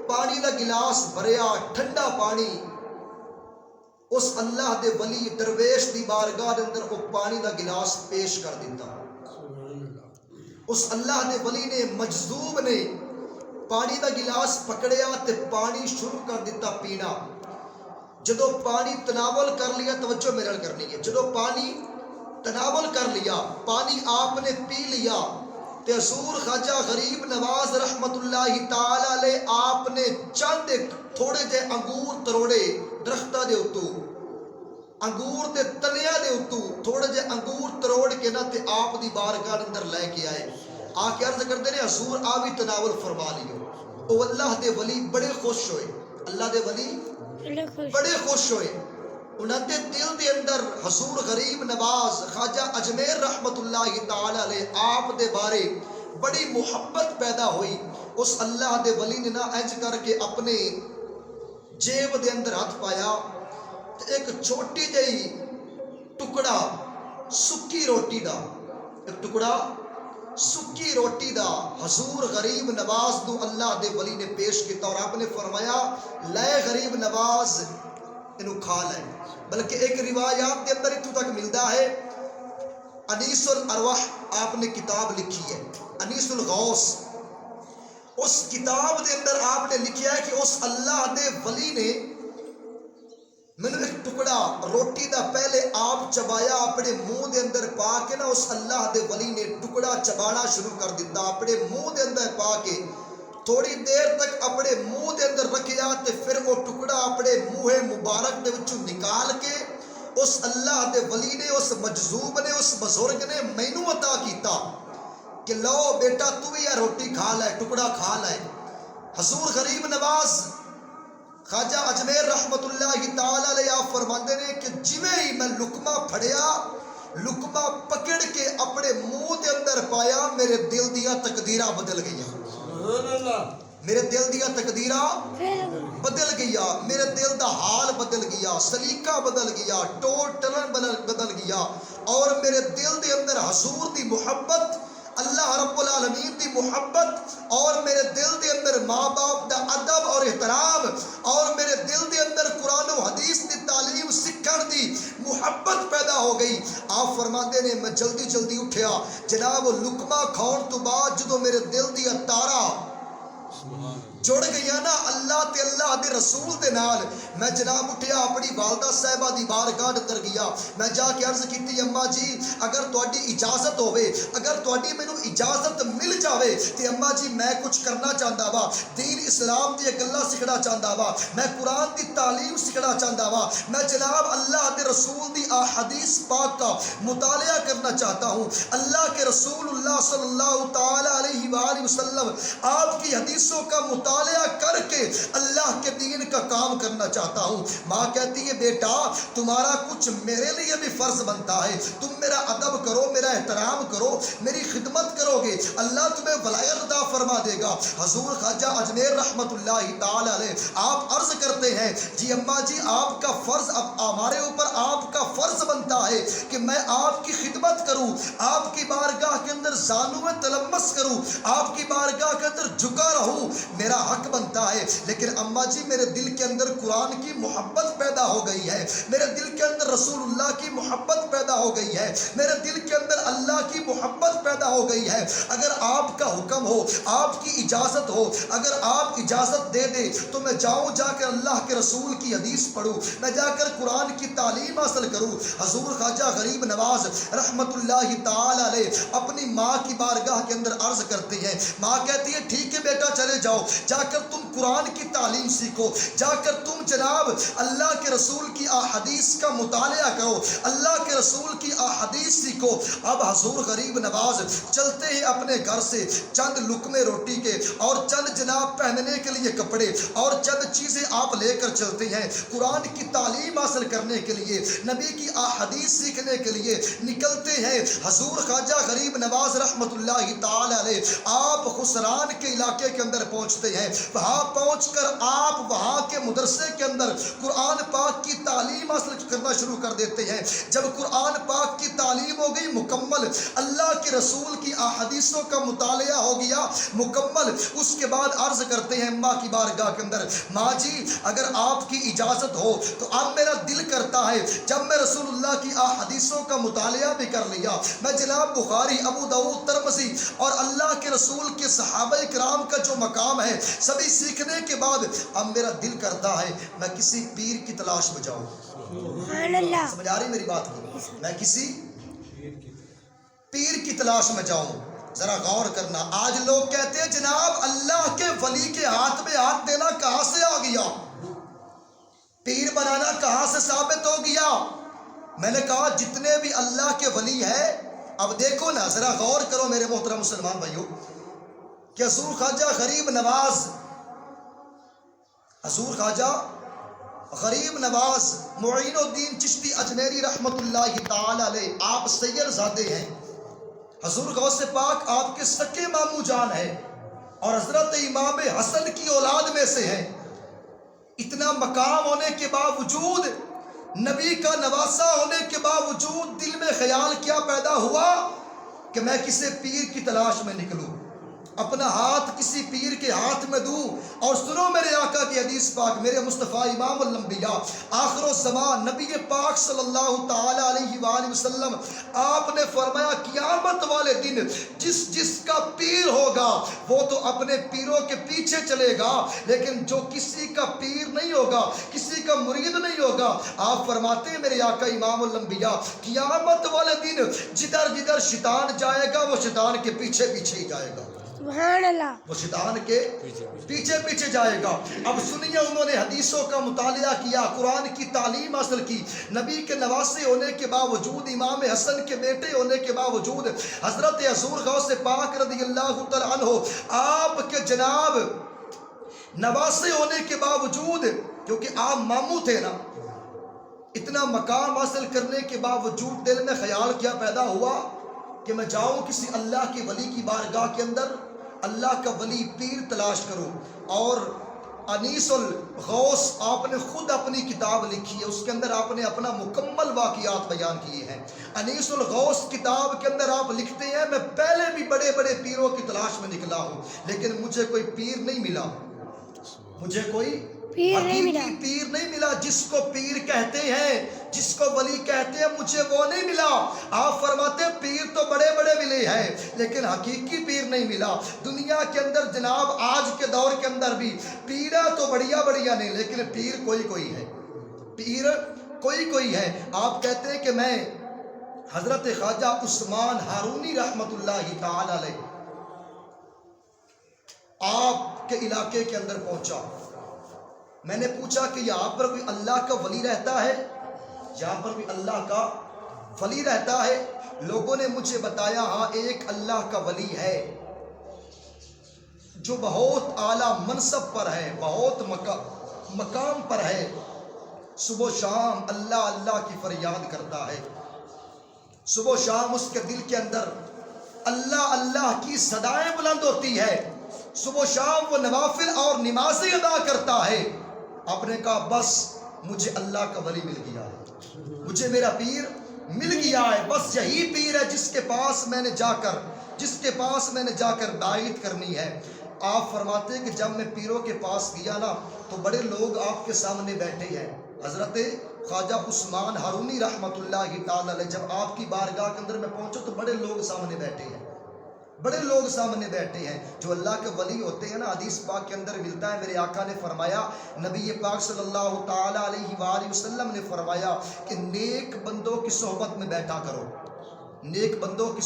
پانی the glass بھریا ٹھنڈا پانی اس اللہ دے ولی درویش دی بارگاہ دے اندر وہ پانی دا گلاس پیش کر دیتا. اس اللہ دے ولی نے مجذوب نے پانی دا گلاس پکڑیا تے پانی شروع کر دیتا پینا. جدو پانی تناول کر لیا، توجہ میرے نال کرنی ہے، جدو پانی تناول کر لیا، پانی آپ نے پی لیا تے حضور خواجہ غریب نواز رحمت اللہ تعالی علیہ آپ نے چند ایک تھوڑے جے انگور تروڑے درختہ دے اتو، انگور دے تنیا دے اتو تھوڑے جے انگور تروڑ کے نہ تے آپ دی بارگاہ اندر لے کے آئے. آ کے عرض کرتے نے حضور آ بھی تناول فرما لیو. او اللہ دے ولی بڑے خوش ہوئے، اللہ دے ولی بڑے خوش ہوئے. انہاں دے دل دے اندر حضور غریب نواز خواجہ اجمیر رحمت اللہ تعالی علیہ آپ دے بارے بڑی محبت پیدا ہوئی. اس اللہ دے ولی نے نہ انج کر کے اپنے جیب دے اندر ہاتھ پایا، ایک چھوٹی جئی ٹکڑا سکی روٹی دا، ایک ٹکڑا سکی روٹی دا حضور غریب نواز نو اللہ دے ولی نے پیش کیتا، اور آپ نے فرمایا لے غریب نواز انہوں کھا لے. بلکہ ایک روایات کے اندر اتو تک ملتا ہے، انیس الارواح آپ نے کتاب لکھی ہے، انیس الغوث، اس کتاب دے اندر آپ نے لکھیا ہے کہ اس اللہ دے ولی نے میں ایک ٹکڑا روٹی دا پہلے آپ چبایا اپنے منہ دے اندر پا کے نا، اس اللہ دے ولی نے ٹکڑا چبانا شروع کر دیتا اپنے منہ دے اندر پا کے، تھوڑی دیر تک اپنے منہ دے اندر رکھیا تے پھر وہ ٹکڑا اپنے منہ مبارک دے وچوں نکال کے اس اللہ دے ولی نے، اس مجذوب نے، اس بزرگ نے مینوں عطا کیتا کہ لو بیٹا تو بھی یہ روٹی کھا لے، ٹکڑا کھا لے. حضور غریب نواز خواجہ اجمیر رحمت اللہ تعالی علیہ آپ فرماندے نے کہ جویں ہی میں لقمہ پھڑیا، لقمہ پکڑ کے اپنے منہ دے اندر پایا، میرے دل دیا تقدیراں بدل گئیاں. میرے دل دیا تقدیراں بدل گیا، میرے دل دا حال بدل گیا، سلیقہ بدل گیا، ٹول ٹلن بدل گیا، اور میرے دل دے اندر حضور دی محبت، اللہ رب العالمین دی محبت، اور میرے دل دے اندر ماں باپ دا ادب اور احترام، اور میرے دل دے اندر قرآن و حدیث دی تعلیم سکھن دی محبت پیدا ہو گئی. آپ فرماتے نے میں جلدی جلدی اٹھیا، جناب لقمہ کھاؤن تو بعد جدو میرے دل دی تارا جڑ گئی نا اللہ تے اللہ دے رسول دے نال، میں جناب اٹھیا اپنی والدہ صاحبہ دی بارگاہ اندر گیا، میں جا کے عرض کیتی اماں جی اگر تہاڈی اجازت ہوے، اگر تہاڈی مینوں اجازت مل جاوے تے اماں جی میں کچھ کرنا چاہندا وا، دین اسلام دی گلاں سکھنا چاہندا وا، میں قرآن دی تعلیم سکھنا چاہندا وا، میں جناب اللہ دے رسول دی احادیث پاک کا مطالعہ کرنا چاہتا ہوں، اللہ کے رسول اللہ صلی اللہ تعالی علیہ وآلہ وسلم آپ کی حدیثوں کا مطالعہ کر کے اللہ کے دین کا کام کرنا چاہتا ہوں. ماں کہتی ہے بیٹا تمہارا کچھ میرے لیے بھی فرض بنتا ہے، تم میرا ادب کرو، میرا احترام کرو، میری خدمت کرو گے، اللہ تمہیں ولایت عطا فرما دے گا. حضور خواجہ اجمیر رحمت اللہ تعالی علیہ آپ عرض کرتے ہیں جی اماں جی آپ کا فرض، اب ہمارے اوپر آپ کا فرض بنتا ہے کہ میں آپ کی خدمت کروں، آپ کی بارگاہ کے اندر زانو میں تلمس کروں، آپ کی بارگاہ کے اندر جھکا رہوں، میرا حق بنتا ہے. لیکن اماں جی میرے دل کے اندر قرآن کی محبت پیدا ہو گئی ہے، میرے دل کے اندر رسول اللہ کی محبت پیدا ہو گئی ہے، میرے دل کے اندر اللہ کی محبت پیدا ہو گئی ہے. اگر آپ کا حکم ہو، آپ کی اجازت ہو، اگر آپ اجازت دے دے تو میں جاؤں جا کر اللہ کے رسول کی حدیث پڑھوں، میں جا کر قرآن کی تعلیم حاصل کروں. حضور خواجہ غریب نواز رحمت اللہ تعالی علیہ اپنی ماں کی بارگاہ کے اندر عرض کرتے ہیں، ماں کہتی ہے ٹھیک ہے بیٹا چلے جاؤ، جا کر تم قرآن کی تعلیم سیکھو، جا کر تم جناب اللہ کے رسول کی احادیث کا مطالعہ کرو، اللہ کے رسول کی احادیث سیکھو. اب حضور غریب نواز چلتے ہیں اپنے گھر سے چند لقمے روٹی کے اور چند جناب پہننے کے لیے کپڑے اور چند چیزیں آپ لے کر چلتے ہیں، قرآن کی تعلیم حاصل کرنے کے لیے، نبی کی احادیث سیکھنے کے لیے نکلتے ہیں. حضور خواجہ غریب نواز رحمت اللہ تعالی علیہ آپ خسران کے علاقے کے اندر پہنچتے ہیں. وہاں پہنچ کر آپ وہاں کے مدرسے کے اندر قرآن پاک کی تعلیم حاصل کرنا شروع کر دیتے ہیں. جب قرآن پاک کی تعلیم ہو گئی مکمل, اللہ کے رسول کی احادیثوں کا مطالعہ ہو گیا مکمل, اس کے بعد عرض کرتے ہیں ماں کی بارگاہ کے اندر, ماں جی اگر آپ کی اجازت ہو تو اب میرا دل کرتا ہے جب میں رسول اللہ کی احادیثوں کا مطالعہ بھی کر لیا, میں جناب بخاری, ابو داؤد, ترمذی اور اللہ کے رسول کے صحابہ کرام کا جو مقام ہے سبھی سیکھنے کے بعد اب میرا دل کرتا ہے میں کسی پیر کی تلاش میں جاؤں. سمجھ آ رہی میری بات کی؟ میں کسی پیر کی تلاش میں جاؤں. ذرا غور کرنا, آج لوگ کہتے ہیں جناب اللہ کے ولی کے ہاتھ میں ہاتھ دینا کہاں سے آ گیا, پیر بنانا کہاں سے ثابت ہو گیا. میں نے کہا جتنے بھی اللہ کے ولی ہیں, اب دیکھو نا ذرا غور کرو میرے محترم مسلمان بھائیو, کہ حضور خواجہ غریب نواز, حضور خواجہ غریب نواز معین الدین چشتی اجمیری رحمت اللہ تعالی علیہ, آپ سید زادے ہیں, حضور غوث پاک آپ کے سکے ماموں جان ہے اور حضرت امام حسن کی اولاد میں سے ہیں. اتنا مقام ہونے کے باوجود, نبی کا نواسا ہونے کے باوجود دل میں خیال کیا پیدا ہوا کہ میں کسی پیر کی تلاش میں نکلوں, اپنا ہاتھ کسی پیر کے ہاتھ میں دوں. اور سنو میرے آقا کی حدیث پاک, میرے مصطفیٰ امام الانبیاء آخر الزمان نبی پاک صلی اللہ تعالی علیہ وآلہ وسلم, آپ نے فرمایا قیامت والے دن جس کا پیر ہوگا وہ تو اپنے پیروں کے پیچھے چلے گا, لیکن جو کسی کا پیر نہیں ہوگا, کسی کا مرید نہیں ہوگا, آپ فرماتے ہیں میرے آقا امام الانبیاء قیامت والے دن جدھر جدھر شیطان جائے گا وہ شیطان کے پیچھے پیچھے ہی جائے گا. سبحان اللہ, وہ شیطان کے پیچھے پیچھے جائے گا. اب سنیے, انہوں نے حدیثوں کا مطالعہ کیا, قرآن کی تعلیم حاصل کی, نبی کے نواسے ہونے کے باوجود, امام حسن کے بیٹے ہونے کے باوجود, حضرت حضور غوث پاک رضی اللہ تعالی عنہ آپ کے جناب نواسے ہونے کے باوجود, کیونکہ آپ ماموں تھے نا, اتنا مقام حاصل کرنے کے باوجود دل میں خیال کیا پیدا ہوا کہ میں جاؤں کسی اللہ کے ولی کی بارگاہ کے اندر, اللہ کا ولی پیر تلاش کروں. اور انیس الغوث آپ نے خود اپنی کتاب لکھی ہے, اس کے اندر آپ نے اپنا مکمل واقعات بیان کیے ہیں. انیس الغوث کتاب کے اندر آپ لکھتے ہیں میں پہلے بھی بڑے بڑے پیروں کی تلاش میں نکلا ہوں, لیکن مجھے کوئی پیر نہیں ملا, مجھے کوئی حقیقی پیر نہیں ملا. جس کو پیر کہتے ہیں, جس کو ولی کہتے ہیں, مجھے وہ نہیں ملا. آپ فرماتے ہیں پیر تو بڑے بڑے ملے ہیں لیکن حقیقی پیر نہیں ملا. دنیا کے اندر جناب آج کے دور کے اندر بھی پیرا تو بڑھیا بڑھیا نہیں, لیکن پیر کوئی کوئی ہے, پیر کوئی کوئی ہے. آپ کہتے ہیں کہ میں حضرت خواجہ عثمان ہارونی رحمت اللہ تعالی علیہ آپ کے علاقے کے اندر پہنچا. میں نے پوچھا کہ یہاں پر کوئی اللہ کا ولی رہتا ہے, یہاں پر کوئی اللہ کا ولی رہتا ہے. لوگوں نے مجھے بتایا ہاں ایک اللہ کا ولی ہے جو بہت اعلیٰ منصب پر ہے, بہت مقام پر ہے, صبح و شام اللہ اللہ کی فریاد کرتا ہے, صبح و شام اس کے دل کے اندر اللہ اللہ کی صدائیں بلند ہوتی ہے, صبح و شام وہ نوافل اور نمازیں ادا کرتا ہے. آپ نے کہا بس مجھے اللہ کا ولی مل گیا ہے, مجھے میرا پیر مل گیا ہے, بس یہی پیر ہے جس کے پاس میں نے جا کر بیعت کرنی ہے. آپ فرماتے ہیں کہ جب میں پیروں کے پاس گیا نا تو بڑے لوگ آپ کے سامنے بیٹھے ہیں. حضرت خواجہ عثمان ہارونی رحمت اللہ تعالی علیہ جب آپ کی بارگاہ کے اندر میں پہنچا تو بڑے لوگ سامنے بیٹھے ہیں, بڑے لوگ سامنے بیٹھے ہیں. جو اللہ کے ولی ہوتے ہیں نا, حدیث پاک کے اندر ملتا ہے, میرے آقا نے فرمایا, نبی پاک صلی اللہ تعالی علیہ وآلہ وسلم نے فرمایا کہ نیک بندوں کی صحبت میں بیٹھا کرو, نیک بندوں کی